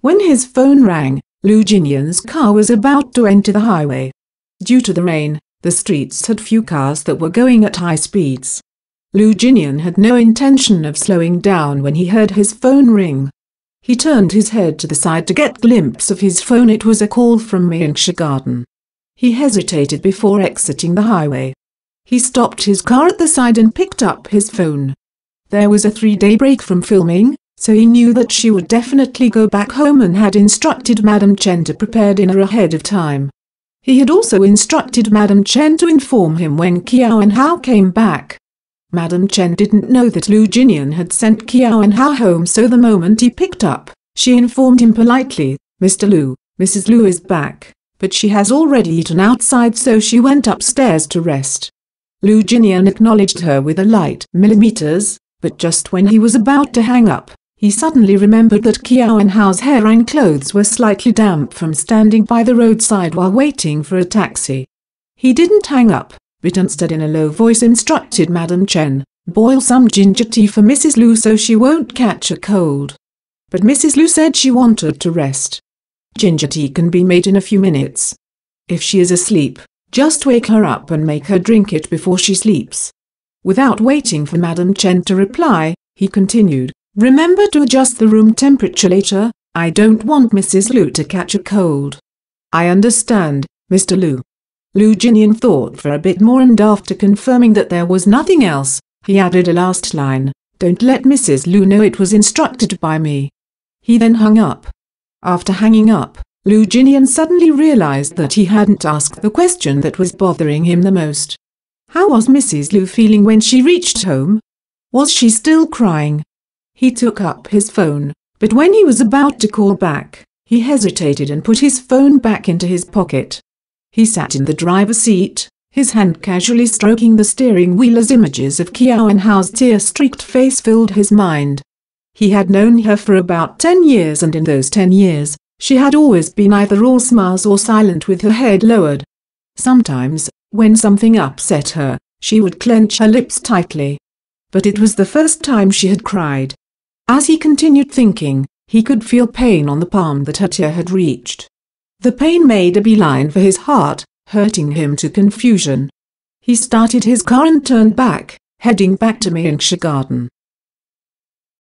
When his phone rang, Lu Jinian's car was about to enter the highway. Due to the rain, the streets had few cars that were going at high speeds. Lu Jinian had no intention of slowing down when he heard his phone ring. He turned his head to the side to get a glimpse of his phone. It was a call from Mingsha Garden. He hesitated before exiting the highway. He stopped his car at the side and picked up his phone. There was a 3-day break from filming, so he knew that she would definitely go back home and had instructed Madam Chen to prepare dinner ahead of time. He had also instructed Madam Chen to inform him when Qiao and Hao came back. Madam Chen didn't know that Lu Jinian had sent Qiao and Hao home, so the moment he picked up, she informed him politely, "Mr. Lu, Mrs. Lu is back, but she has already eaten outside, so she went upstairs to rest." Lu Jinian acknowledged her with a light millimeters, but just when he was about to hang up, he suddenly remembered that Qiao and Hao's hair and clothes were slightly damp from standing by the roadside while waiting for a taxi. He didn't hang up, but instead in a low voice instructed Madam Chen, "Boil some ginger tea for Mrs. Lu so she won't catch a cold." But Mrs. Lu said she wanted to rest. Ginger tea can be made in a few minutes. If she is asleep, just wake her up and make her drink it before she sleeps. Without waiting for Madam Chen to reply, he continued, "Remember to adjust the room temperature later. I don't want Mrs. Lu to catch a cold." "I understand, Mr. Lu." Lu Jinian thought for a bit more, and after confirming that there was nothing else, he added a last line, "Don't let Mrs. Lu know it was instructed by me." He then hung up. After hanging up, Lu Jinian suddenly realized that he hadn't asked the question that was bothering him the most. How was Mrs. Lu feeling when she reached home? Was she still crying? He took up his phone, but when he was about to call back, he hesitated and put his phone back into his pocket. He sat in the driver's seat, his hand casually stroking the steering wheel as images of Qiao and Hao's tear-streaked face filled his mind. He had known her for about 10 years, and in those 10 years, she had always been either all smiles or silent with her head lowered. Sometimes, when something upset her, she would clench her lips tightly. But it was the first time she had cried. As he continued thinking, he could feel pain on the palm that her tear had reached. The pain made a beeline for his heart, hurting him to confusion. He started his car and turned back, heading back to Mingsha Garden.